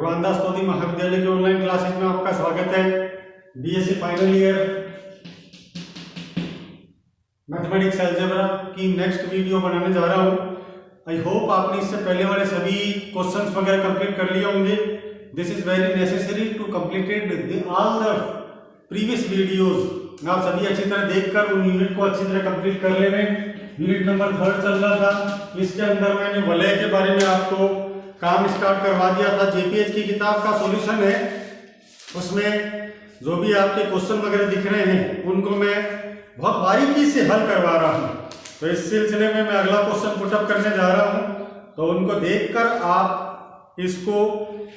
भगवान दास तोदी महाविद्यालय के ऑनलाइन क्लासेस में आपका स्वागत है। BSc final year mathematics algebra की नेक्स्ट वीडियो बनाने जा रहा हूँ। आई होप आपने इससे पहले वाले सभी क्वेश्चंस वगैरह कंप्लीट कर लिए होंगे। This is very necessary to completed all the previous videos. आप सभी अच्छी तरह देखकर उन यूनिट को अच्छी तरह कंप्लीट कर ले रहे हैं। यूनिट नंबर 3 चल रहा था, इसके अंदर मैंने वलय के बारे में आपको काम स्टार्ट करवा दिया था। जेपीएच की किताब का सॉल्यूशन है, उसमें जो भी आपके क्वेश्चन वगैरह दिख रहे हैं उनको मैं बहुत बारीकी से हल करवा रहा हूँ। तो इस सिलसिले में मैं अगला क्वेश्चन पुटअप करने जा रहा हूँ, तो उनको देखकर आप इसको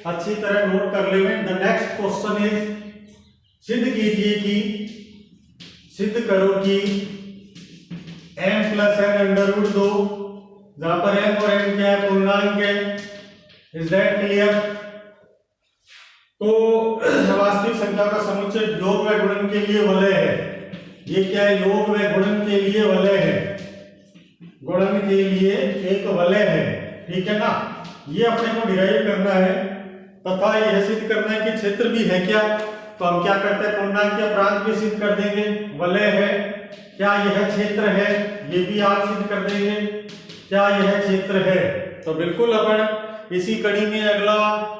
अच्छी तरह नोट कर लेंगे। द नेक्स्ट क्वेश्चन इज, सिद्ध कीजिए कि सिद्ध करो कि m plus n under root 2, जहां पर m और n क्या है, पूर्णांक है। Is that clear? तो वास्तविक संख्या का समुच्चय योग व गुणन के लिए वलय है। ये क्या है? योग व गुणन के लिए वलय है, गुणन के लिए एक वलय है, ठीक है ना। ये अपने को डिराइव करना है तथा यह सिद्ध करना है कि क्षेत्र भी है क्या। तो हम क्या करते हैं, पूर्णांक या प्रांत भी सिद्ध कर देंगे। वलय है, क्या यह क्षेत्र है, ये भी आप सिद्ध कर देंगे। क्या यह क्षेत्र है? तो बिल्कुल अपन इसी कड़ी में अगला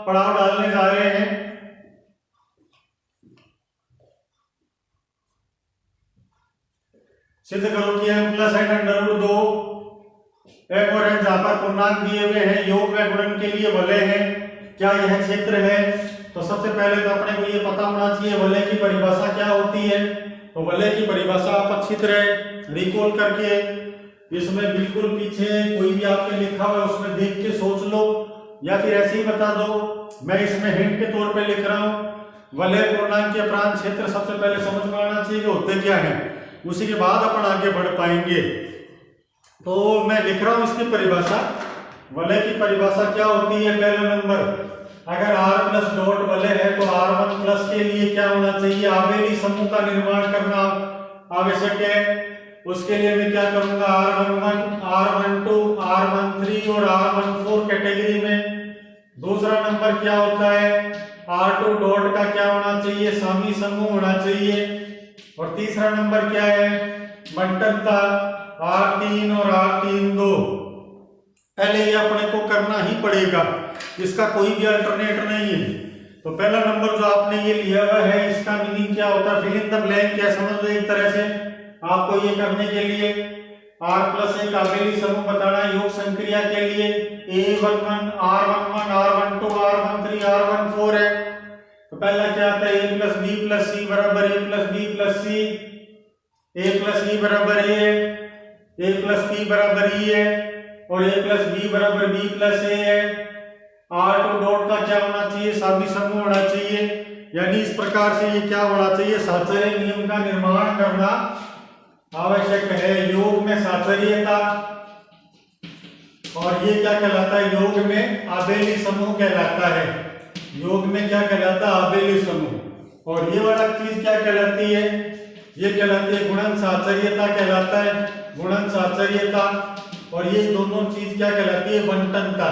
पड़ाव डालने जा रहे हैं। सिद्ध करो कि m plus n under root 2, m और n जहां पर पूर्णांक दिए हुए हैं, योग व गुणन के लिए वलय है। क्या यह क्षेत्र है? तो सबसे पहले तो अपने को ये पता होना चाहिए वलय की परिभाषा क्या होती है। तो वलय की परिभाषा आप अच्छी तरह रिकॉल करके इसमें बिल्कुल पीछे कोई भी आपके लिखा हुआ है उसमें देख के सोच लो, या फिर ऐसे ही बता दो। मैं इसमें हिंट के तौर पे लिख रहा हूं। वलय, पूर्णांक या प्रांत, क्षेत्र सबसे पहले समझ में आना चाहिए कि होते क्या है, उसी के बाद अपन आगे बढ़ पाएंगे। तो मैं लिख रहा हूं इसकी परिभाषा। वलय की परिभाषा क्या होती है? पहला नंबर, अगर r प्लस डॉट वलय है तो r1 प्लस के लिए क्या होना चाहिए? आबेली समूह का निर्माण करना आवश्यक है। उसके लिए मैं क्या करूंगा, r11, r12, r13 और r14 कैटेगरी में। दूसरा नंबर क्या होता है, r2 डॉट का क्या होना चाहिए? सामी समूह होना चाहिए। और तीसरा नंबर क्या है, बंटनता, r3 और r32। पहले ये अपने को करना ही पड़ेगा, इसका कोई भी अल्टरनेट नहीं है। तो पहला नंबर जो आपने ये लिया हुआ है, इसका मीनिंग क्या होता है, फिल इन द ब्लैंक, क्या समझ लो एक तरह से। आपको ये करने के लिए r प्लस एक आबेली समूह बताना योग संक्रिया के लिए a11, r11, r12, r13, r14 है। तो पहला क्या आता है, a plus B plus C बराबर a plus B plus C, a plus E बराबर a प्लस पी बराबर ई है, और a प्लस बी बराबर बी प्लस ए है। r2 डॉट का क्या होना चाहिए? सामी समूह होना चाहिए। यानी इस प्रकार से ये क्या होना चाहिए, साहचर्य नियम का निर्माण करना आवश्यक है। योग में साहचर्यता, और ये क्या कहलाता है, योग में आबेली समूह कहलाता है। योग में क्या कहलाता है, आबेली समूह। और ये वाला चीज क्या कहलाती है, ये कहलाती है गुणन साहचर्यता कहलाता है, गुणन साहचर्यता। और ये दोनों चीज क्या कहलाती है, बंटनता,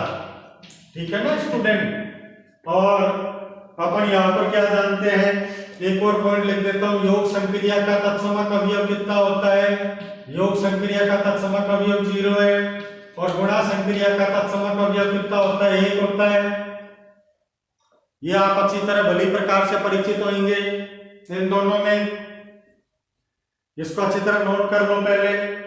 ठीक है ना स्टूडेंट। और अपन यहाँ पर क्या जानते हैं, एक और पॉइंट लिख देता हूँ, योग संक्रिया का तत्समक अवयव कितना होता है? योग संक्रिया का तत्समक अवयव 0 है, और गुणा संक्रिया का तत्समक अवयव कितना होता है? 1 होता है। ये आप अच्छी तरह भली प्रकार से परिचित होंगे इन दोनों में। इसको अच्छी तरह नोट कर लो पहले।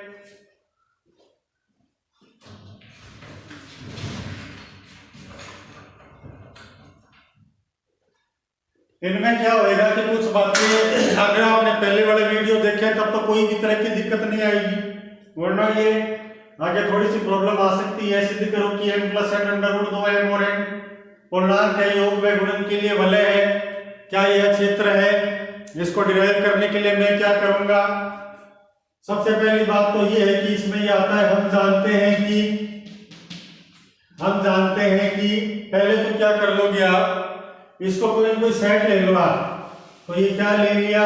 इनमें क्या होएगा कि कुछ बातें अगर आपने पहले वाले वीडियो देखे तब तो कोई भी तरह की दिक्कत नहीं आएगी, वरना ये आगे थोड़ी सी प्रॉब्लम आ सकती है। सिद्ध करो कि m plus n under root 2, m और n पूर्णांक है, योग व गुणन के लिए वलय है। क्या यह क्षेत्र है? इसको डिराइव करने के लिए मैं क्या करूंगा, सबसे पहली बात तो ये है कि इसमें ये आता है, हम जानते हैं कि पहले तो क्या कर लोगे आप, इसको कोई सेट ले लो आप। तो ये क्या ले लिया,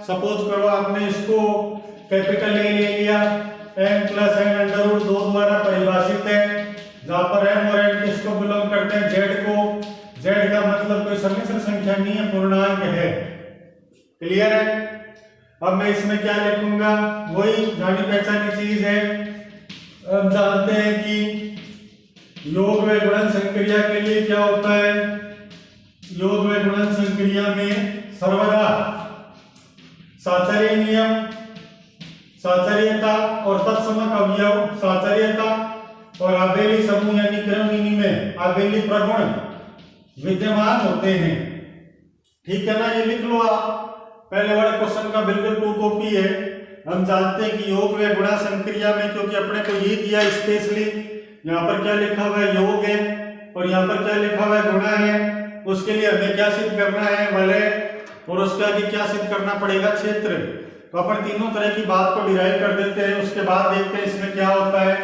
सपोज करो आपने इसको कैपिटल ए ले लिया, m plus n under root 2 द्वारा परिभाषित है, जहां पर m और n किसको बिलोंग करते हैं, z को। जेड का मतलब कोई सम्मिश्र संख्या नहीं है, पूर्णांक है। क्लियर है? अब मैं इसमें क्या लिखूंगा, वही जानी पहचानी चीज है। अब जानते हैं कि योग व गुणन संक्रिया के लिए क्या होता है। योग व गुणन संक्रिया में सर्वदा साचर्य नियम, साचर्यता और तत्समक अवयव, साचर्यता और आबेली समूह यानी क्रम में आबेली प्रगुण विद्यमान होते हैं। ठीक है ना, ये लिख लो आप, पहले वाले क्वेश्चन का बिल्कुल टू कॉपी है। हम जानते हैं कि योग व गुणा संक्रिया में, क्योंकि अपने को ये दिया स्पेशली, यहाँ पर क्या लिखा हुआ है, योग है, और यहाँ पर क्या लिखा हुआ है, गुणा है। उसके लिए हमें क्या सिद्ध करना है, वलय, और उसके आगे क्या सिद्ध करना पड़ेगा, क्षेत्र। तो अपन तीनों तरह की बात को डिराइव कर देते हैं, उसके बाद देखते हैं इसमें क्या होता है।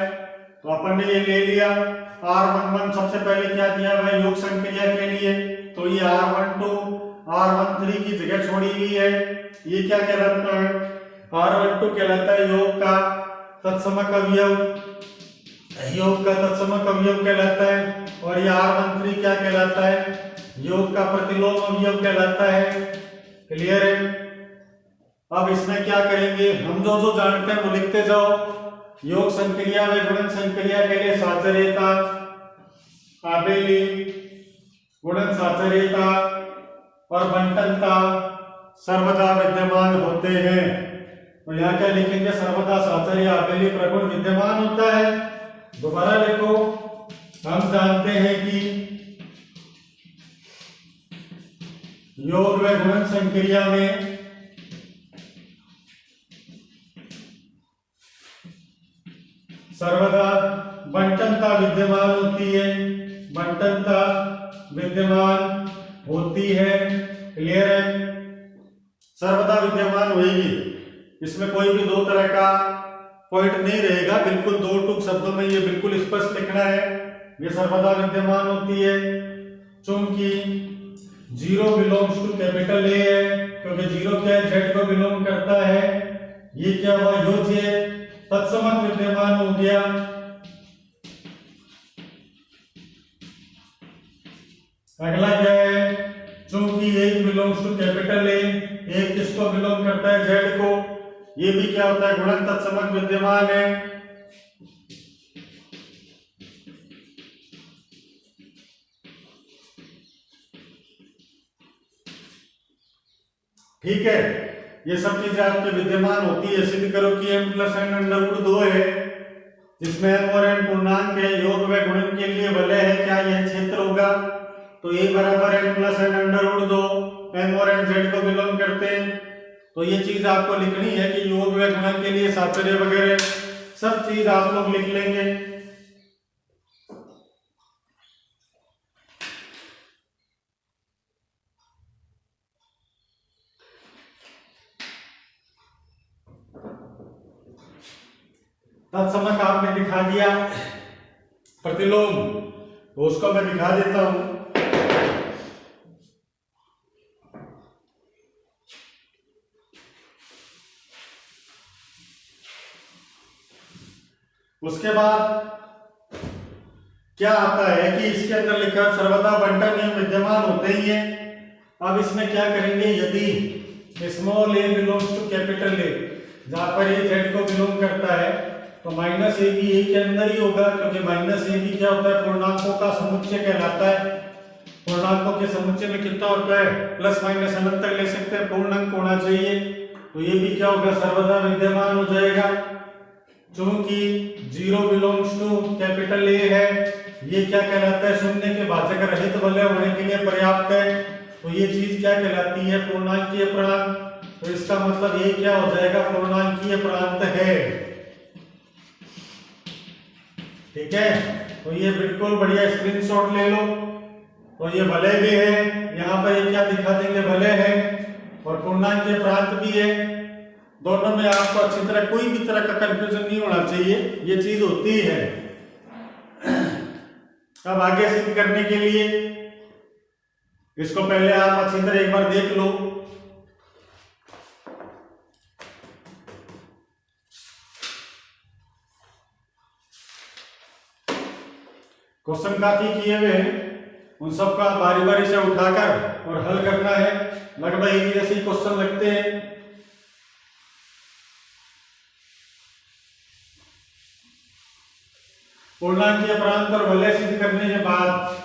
तो अपन ने ये ले लिया R11, सबसे पहले क्या दिया हुआ है योग संक्रिया के लिए, तो ये R12 R13 की जगह छोड़ी हुई है। ये क्या कहलाता है, R12 कहलाता है योग का तत्समक अवयव, योग का तत्समक अवयव कहलाता है। और ये R13 क्या कहलाता है, योग का प्रतिलोम अवयव कहलाता है। क्लियर है? अब इसमें क्या करेंगे, हम जो जो जानते हैं वो लिखते जाओ। योग संक्रिया व गुणन संक्रिया के लिए साचर्यता, आबेली, गुणन साचर्यता और बंटनता सर्वदा विद्यमान होते हैं। तो यहाँ क्या लिखेंगे, सर्वदा साचर्य आबेली प्रगुण विद्यमान होता है। दोबारा लिखो, हम जानते हैं कि योग व गुणन संक्रिया में सर्वदा बंटनता विद्यमान होती है, बंटनता विद्यमान होती है। क्लियर है? सर्वदा विद्यमान होगी, इसमें कोई भी दो तरह का पॉइंट नहीं रहेगा, बिल्कुल दो टूक शब्दों में ये बिल्कुल स्पष्ट लिखना है। ये सर्वदा विद्यमान होती है चूंकि zero belongs to capital A है, क्योंकि जीरो क्या है, जेड को बिलोंग करता है। ये क्या हुआ, योज्य तत्समक विद्यमान हो गया। अगला क्या है, चूंकि एक बिलोंग्स टू कैपिटल ए, एक किसको बिलोंग करता है, जेड को। ये भी क्या होता है, गुणन तत्समक विद्यमान है। ठीक है, ये सब चीजें आपके विद्यमान होती है। सिद्ध करो कि m plus n under root 2 है, जिसमें m और n पूर्णांक है, योग व गुणन के लिए वलय है, क्या यह क्षेत्र होगा। तो a बराबर n plus n under root 2, m और n z को बिलोंग करते हैं। तो ये चीज आपको लिखनी है कि योग व गुणन के लिए साचर्य वगैरह सब चीज आप लोग लिख लेंगे। तत्समक आपने दिखा दिया, प्रतिलोम तो उसको मैं दिखा देता हूं। उसके बाद क्या आता है कि इसके अंदर लिखा सर्वदा बंटन नियम विद्यमान होते ही है। अब इसमें क्या करेंगे, यदि small A belongs to capital A, जहां पर ये जेड को बिलोंग करता है, तो माइनस ए भी ए के अंदर ही होगा, क्योंकि माइनस ए भी क्या होता है, पूर्णांकों का समुच्चय कहलाता है। पूर्णांकों के समुच्चय में कितना होता है, प्लस माइनस अनंत तक ले सकते हैं, पूर्णांक होना चाहिए। तो ये भी क्या होगा, सर्वदा विद्यमान हो जाएगा। चूंकि zero belongs to capital A है, ये क्या कहलाता है, शून्य के भाजक रहित वलय होने के लिए पर्याप्त है। तो ये चीज क्या कहलाती है, पूर्णांकीय प्रांत। तो इसका मतलब ये क्या हो जाएगा, पूर्णांकीय प्रांत है। ठीक है, तो ये बिल्कुल बढ़िया स्क्रीनशॉट ले लो। तो ये वलय भी है, यहाँ पर ये क्या दिखा देंगे, वलय है और पूर्णांकीय प्रांत भी है। दोनों में आपको अच्छी तरह कोई भी तरह का कंफ्यूजन नहीं होना चाहिए, ये चीज होती है। अब आगे सिद्ध करने के लिए इसको पहले आप अच्छी तरह एक बार देख लो। क्वेश्चन काफी किए हुए हैं, उन सब का बारी बारी से उठाकर और हल करना है। लगभग एक जैसे क्वेश्चन लगते हैं। पूर्णांक के प्रांत पर वलय सिद्ध करने के बाद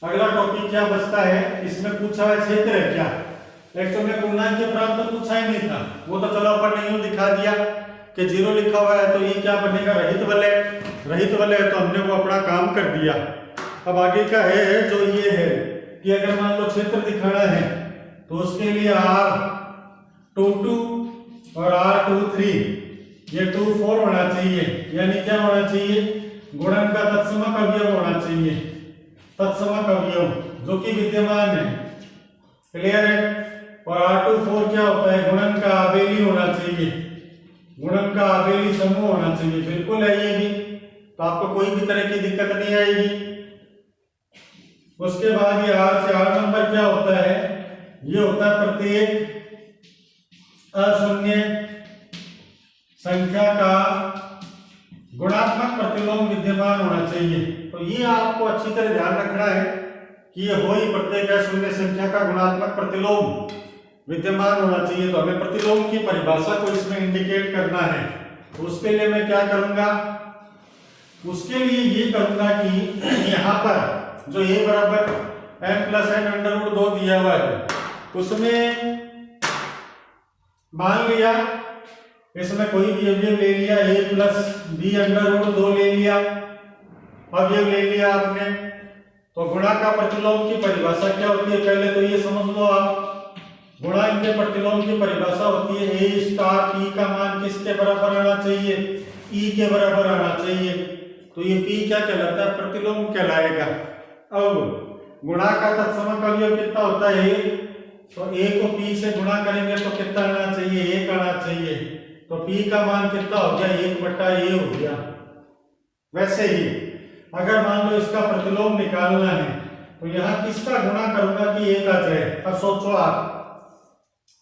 अगला टॉपिक क्या बचता है, इसमें पूछा है क्षेत्र है क्या। एक्चुअली में पूर्णांक के प्रांत तो पूछा ही नहीं था, वो तो चलो अपन ने यूं दिखा दिया कि 0 लिखा हुआ है तो ये क्या बनेगा, रहित वलय। रहित वलय है तो हमने वो अपना काम कर दिया। अब आगे का है जो ये है कि अगर मान लो क्षेत्र दिखाना है तो उसके लिए R22 और R23 ये 24 होना चाहिए, यानी क्या होना चाहिए, गुणन का तत्समक अवयव होना चाहिए, तत्समक अवयव जो कि विद्यमान है। क्लियर है। और R24 क्या होता है, गुणन का आबेली होना चाहिए, गुणन का आबेली समूह होना चाहिए। बिल्कुल है ये भी, तो आपको कोई भी तरह की दिक्कत नहीं आएगी। उसके बाद ये R4 नंबर क्या होता है, ये होता है प्रत्येक अशून्य संख्या का गुणात्मक प्रतिलोम विद्यमान होना चाहिए। तो ये आपको अच्छी तरह ध्यान रखना है कि ये हो ही प्रत्येक अशून्य संख्या का गुणात्मक प्रतिलोम विद्यमान होना चाहिए। तो हमें प्रतिलोम की परिभाषा को इसमें इंडिकेट करना है। तो उसके लिए मैं क्या करूंगा, उसके लिए ये करूंगा कि यहाँ पर जो a बराबर m+n√2 दिया हुआ है उसमें मान लिया इसमें कोई भी अवयव ले लिया, a+b√2 ले लिया, अवयव ले लिया आपने। तो गुणा का प्रतिलोम की परिभाषा क्या होती है, पहले तो ये समझ लो आप। गुणा के प्रतिलोम की परिभाषा होती है a p का मान किसके बराबर आना चाहिए, e के बराबर आना चाहिए। तो ये p क्या कहलाता है, प्रतिलोम कहलाएगा। अब गुणा का तत्समक अवयव कितना होता है, तो a को p से गुणा करेंगे तो कितना आना चाहिए, 1 आना चाहिए। तो p का मान कितना हो गया, 1/a हो गया। वैसे ही अगर मान लो इसका प्रतिलोम निकालना है तो यहाँ किसका गुणा करूंगा कि 1 आ जाए। अब सोचो आप,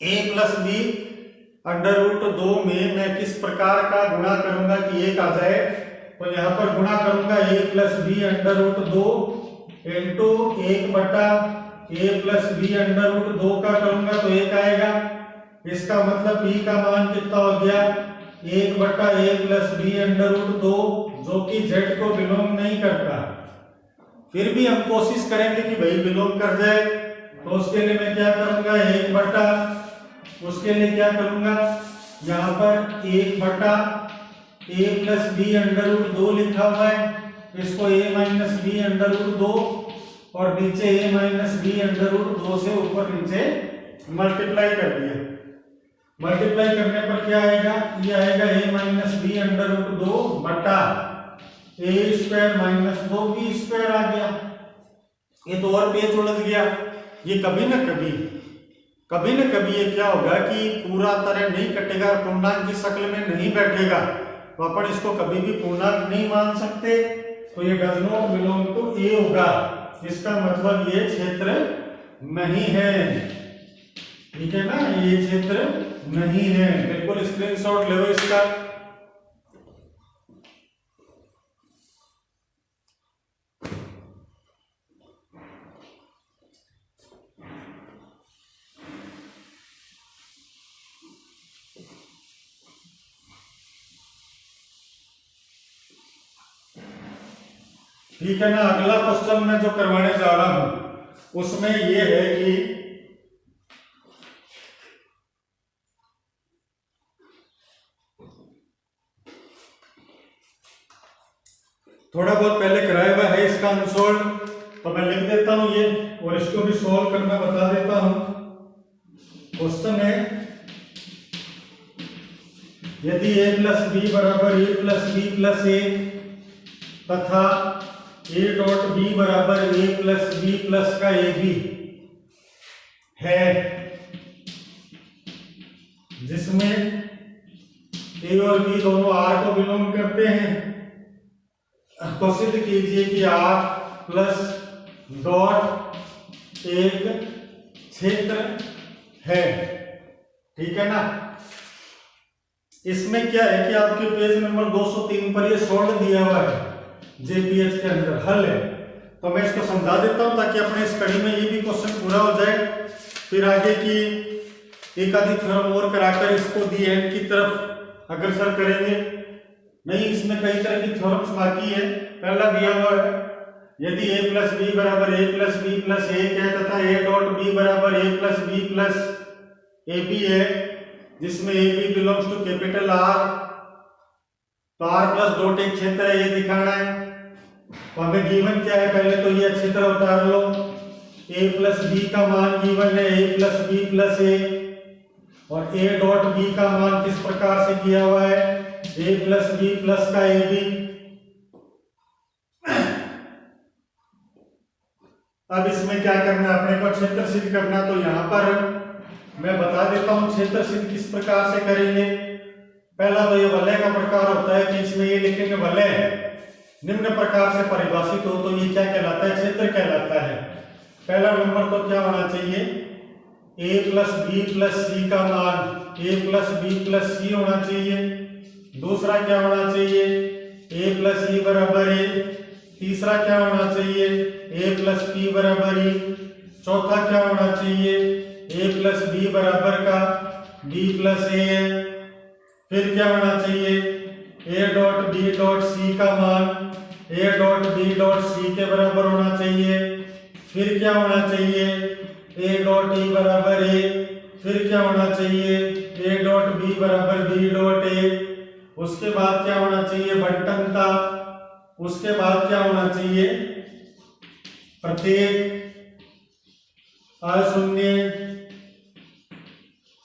a+b√2 में मैं किस प्रकार का गुणा करूंगा कि 1 आ जाए। तो यहाँ पर गुणा करूंगा a+b√2 इंटू 1/a+b√2 का करूंगा तो 1 आएगा। इसका मतलब p का मान कितना हो गया, 1/a+b√2 जो कि z को बिलोंग नहीं करता। फिर भी हम कोशिश करेंगे कि भाई बिलोंग कर जाए। तो उसके लिए मैं क्या करूंगा, उसके लिए क्या करूंगा, यहाँ पर 1/a+b√2 लिखा हुआ है, इसको a-b√2 और नीचे a-b√2 से ऊपर नीचे मल्टीप्लाई कर दिया। मल्टीप्लाई करने पर क्या आएगा, ये आएगा a-b√2 बटा a² - 2b² आ गया। ये तो और पेज उलझ गया। ये कभी ना कभी ये क्या होगा कि पूरा तरह नहीं कटेगा, पूर्णांक की शक्ल में नहीं बैठेगा, तो अपन इसको कभी भी पूर्णांक नहीं मान सकते। तो ये does not belong to a होगा। इसका मतलब ये क्षेत्र नहीं है, ठीक है ना, ये क्षेत्र नहीं है। बिल्कुल स्क्रीनशॉट ले लो इसका। ठीक है ना। अगला क्वेश्चन मैं जो करवाने जा रहा हूं उसमें ये है कि थोड़ा बहुत पहले कराया हुआ है इसका अनसोल्व, तो मैं लिख देता हूं ये और इसको भी सोल्व करना बता देता हूं। क्वेश्चन है, यदि a+b बराबर a+b+a तथा a.b बराबर a+b+ का ab है, जिसमें a और b दोनों r को बिलोंग करते हैं, तो सिद्ध कीजिए कि r प्लस डॉट एक क्षेत्र है। ठीक है ना। इसमें क्या है कि आपके पेज नंबर 203 पर ये सोल्व दिया हुआ है, जेपीएच के अंदर हल है। तो मैं इसको समझा देता हूं ताकि अपने इस कड़ी में ये भी क्वेश्चन पूरा हो जाए। फिर आगे की एक आधी थ्योरम और कराकर इसको दी एंड की तरफ अग्रसर करेंगे। नहीं, इसमें कई तरह की थ्योरम्स बाकी है। पहला दिया हुआ है, यदि a प्लस बी बराबर a plus B plus A है तथा a डॉट बी बराबर a plus B plus A B है, जिसमें A B belongs to capital R, तो आर प्लस डॉट एक क्षेत्र है, ये दिखाना है। तो हमें गिवन क्या है, पहले तो ये अच्छी तरह उतार लो। a प्लस बी का मान गिवन है a प्लस बी प्लस ए, और a डॉट बी का मान किस प्रकार से किया हुआ है, a प्लस बी प्लस का ए बी। अब इसमें क्या करना है, अपने को क्षेत्र सिद्ध करना। तो यहाँ पर मैं बता देता हूँ क्षेत्र सिद्ध किस प्रकार से करेंगे। पहला तो ये वलय का प्रकार होता है कि इसमें ये लिखेंगे वलय निम्न प्रकार से परिभाषित हो, तो ये क्या कहलाता है, क्षेत्र कहलाता है। पहला नंबर तो क्या होना चाहिए, a plus B plus C का मान a प्लस बी प्लस सी होना चाहिए। दूसरा क्या होना चाहिए, a प्लस ई बराबर ए। तीसरा क्या होना चाहिए, a प्लस पी बराबर ई। चौथा क्या होना चाहिए, a प्लस बी बराबर का b प्लस ए है। फिर क्या होना चाहिए, a dot B dot C का मान a dot B dot C के बराबर होना चाहिए। फिर क्या होना चाहिए, a डॉट ई बराबर ए। फिर क्या होना चाहिए, a डॉट बी बराबर बी डॉट ए। उसके बाद क्या होना चाहिए, बंटनता। उसके बाद क्या होना चाहिए, प्रत्येक अशून्य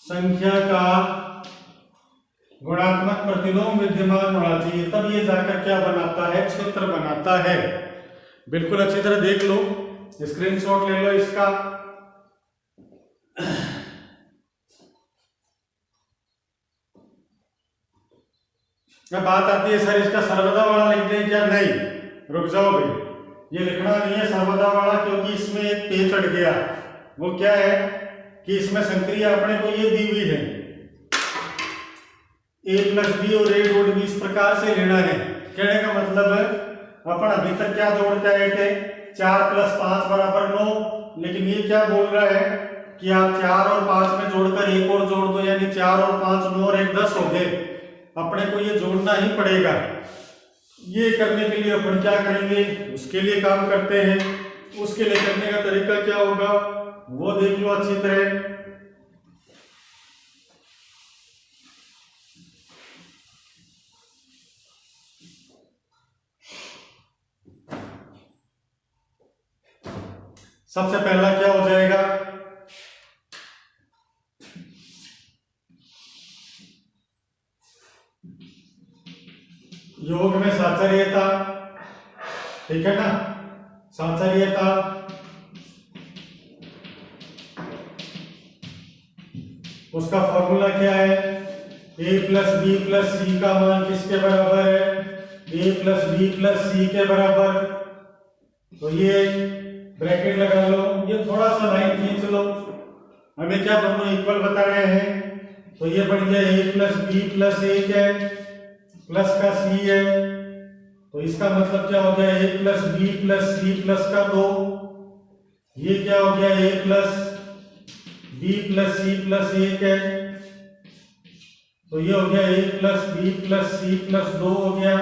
संख्या का गुणात्मक प्रतिलोम विद्यमान होना चाहिए, तब ये जाकर क्या बनाता है, क्षेत्र बनाता है। बिल्कुल अच्छी तरह देख लो, स्क्रीनशॉट ले लो इसका। अब बात आती है सर इसका सर्वदा वाला लिख दें क्या, नहीं, रुक जाओ भाई, ये लिखना नहीं है सर्वदा वाला, क्योंकि इसमें एक पेच अट गया। वो क्या है कि इसमें संक्रिया अपने को ये दी हुई है a प्लस बी और a डॉट बी, इस प्रकार से लेना है। कहने का मतलब है अपन अभी तक क्या जोड़ते आए थे, 4 प्लस 5 बराबर 9, लेकिन ये क्या बोल रहा है कि आप 4 और 5 में जोड़कर एक और जोड़ दो, यानी 4 और 5 9 और 1 10 हो गए। अपने को ये जोड़ना ही पड़ेगा। ये करने के लिए अपन क्या करेंगे, उसके लिए काम करते हैं। उसके लिए करने का तरीका क्या होगा वो देख लो अच्छी तरह। सबसे पहला क्या हो जाएगा, योग में साचर्यता, ठीक है ना, साचर्यता। उसका फॉर्मूला क्या है, a plus B plus C का मान किसके बराबर है, a प्लस बी प्लस सी के बराबर। तो ये ब्रैकेट लगा लो, ये थोड़ा सा लाइन खींच लो, हमें क्या दोनों इक्वल बताने हैं। तो ये बन गया a plus B plus A है, प्लस का सी है। तो इसका मतलब क्या हो गया, a plus B plus C plus का 2। ये क्या हो गया, a plus B plus C plus 1 है। तो ये हो गया a plus B plus C plus 2 हो गया,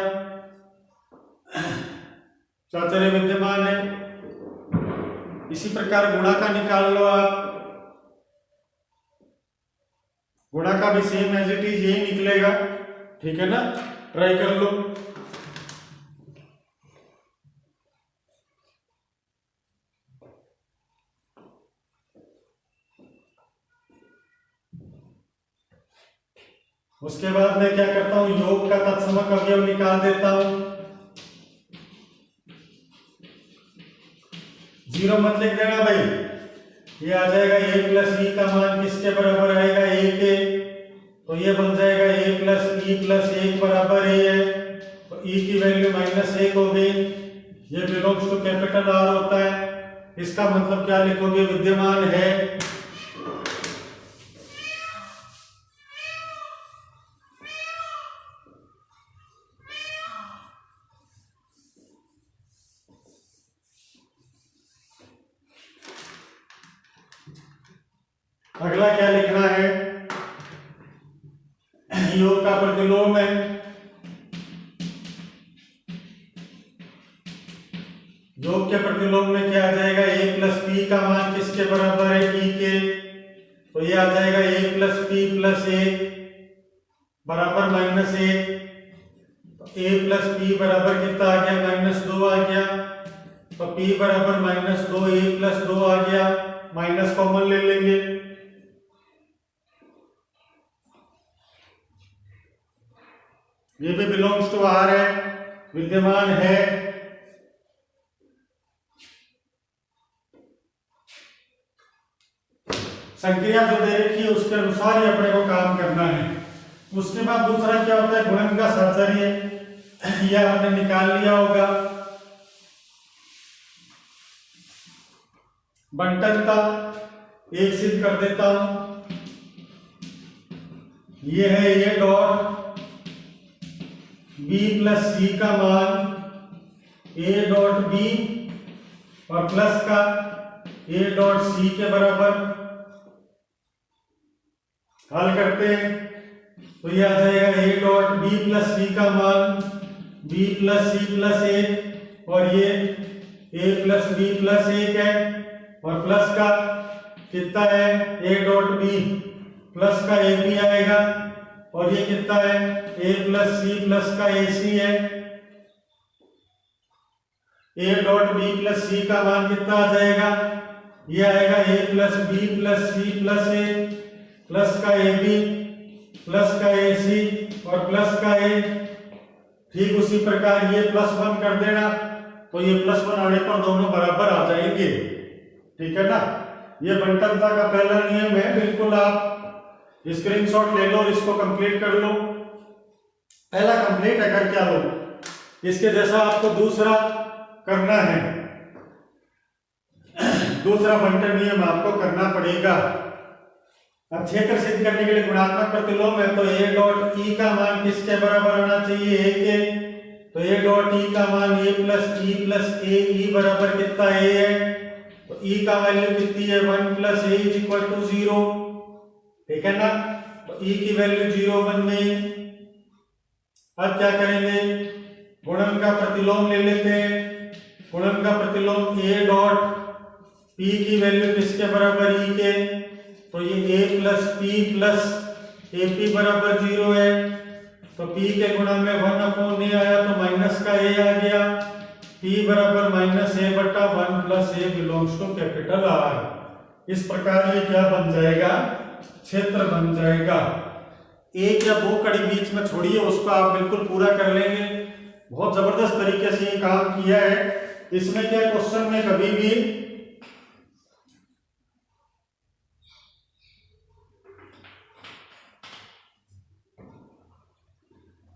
साचर्य विद्यमान है। इसी प्रकार गुणा का निकाल लो आप, गुणा का भी सेम एज इट इज यही निकलेगा, ठीक है ना, ट्राई कर लो। उसके बाद मैं क्या करता हूं, योग का तत्समक अवयव निकाल देता हूं। 0 मत लिख देना भाई, ये आ जाएगा a प्लस ई का मान किसके बराबर आएगा, a के। तो ये बन जाएगा a प्लस ई प्लस 1 बराबर a है। तो e की वैल्यू -1 हो गई। ये बिलोंग्स टू कैपिटल R होता है। इसका मतलब क्या लिखोगे, विद्यमान है। अगला क्या लिखना है, योग का प्रतिलोम है। योग के प्रतिलोम में क्या आ जाएगा, a प्लस पी का मान किसके बराबर है, e के, तो ये आ जाएगा a प्लस पी प्लस ए बराबर minus A. a plus P बराबर कितना आ गया, -2 आ गया, तो p बराबर -2, a प्लस 2 आ गया, माइनस कॉमन ले लेंगे, ये भी बिलोंग्स टू आर है, विद्यमान है। संक्रिया जो दे रखी है उसके अनुसार ही अपने को काम करना है। उसके बाद दूसरा क्या होता है, गुणन का साहचर्य, यह हमने निकाल लिया होगा। बंटनता एक सिद्ध कर देता हूं, ये है ये डॉट b प्लस सी का मान a डॉट b और प्लस का a डॉट सी के बराबर। हल करते हैं तो ये आ जाएगा a dot b plus C का मान b प्लस सी प्लस 1 और ये a प्लस b प्लस 1 है, और प्लस का कितना है a डॉट b प्लस का a b आएगा, और ये कितना है a प्लस सी प्लस का ए सी है। a dot b plus C का मान कितना आ जाएगा, ये आएगा a plus b plus C plus A plus का ए बी प्लस का ए सी और प्लस का ए। ठीक उसी प्रकार ये +1 कर देना, तो ये +1 आने पर दोनों बराबर आ जाएंगे। ठीक है ना, ये बंटनता का पहला नियम है, बिल्कुल आप स्क्रीनशॉट ले लो और इसको कंप्लीट कर लो। पहला कंप्लीट है, कर क्या लो, इसके जैसा आपको दूसरा करना है, दूसरा बंटन नियम आपको करना पड़ेगा। अब क्षेत्र सिद्ध करने के लिए गुणात्मक प्रतिलोम है, तो a डॉट ई का मान किसके बराबर होना चाहिए, a के, तो a डॉट ई का मान a प्लस ए ई बराबर कितना a है, तो e का वैल्यू कितनी है 1 plus a is equal to 0। ठीक है ना, तो e की वैल्यू 0 बन गई। अब क्या करेंगे, गुणन का प्रतिलोम ले लेते हैं। गुणन का प्रतिलोम a डॉट p की वैल्यू किसके बराबर e के, तो ये a plus P plus A P बराबर 0 है, तो p के गुणन में 1/a आया तो माइनस का a आ गया, p बराबर -a/1 plus a belongs to capital R। इस प्रकार ये क्या बन जाएगा, क्षेत्र बन जाएगा। एक या दो कड़ी बीच में छोड़िए, उसको आप बिल्कुल पूरा कर लेंगे। बहुत जबरदस्त तरीके से ये काम किया है। इसमें क्या क्वेश्चन में कभी भी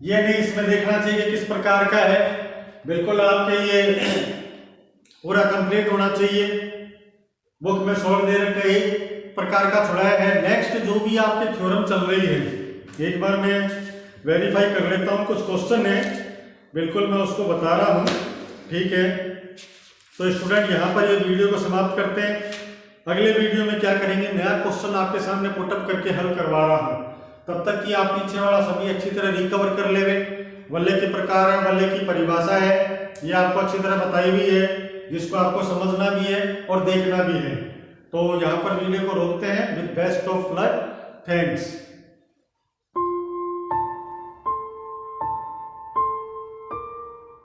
ये नहीं इसमें देखना चाहिए किस प्रकार का है, बिल्कुल आपके ये पूरा कंप्लीट होना चाहिए। बुक में सॉल्व दे रखा है, एक प्रकार का छुड़ाया है। नेक्स्ट जो भी आपके थ्योरम चल रही है, एक बार मैं वेरीफाई कर लेता हूँ। कुछ क्वेश्चन है, बिल्कुल मैं उसको बता रहा हूँ। ठीक है, तो स्टूडेंट यहाँ पर ये वीडियो को समाप्त करते हैं। अगले वीडियो में क्या करेंगे, नया क्वेश्चन आपके सामने पुटअप करके हल करवा रहा हूँ। तब तक कि आप पीछे वाला सभी अच्छी तरह रिकवर कर लेवे। वल्ले के प्रकार है, वल्ले की परिभाषा है, ये आपको अच्छी तरह बताई हुई है, जिसको आपको समझना भी है और देखना भी है। तो यहाँ पर वीडियो को रोकते हैं। With best of luck, thanks.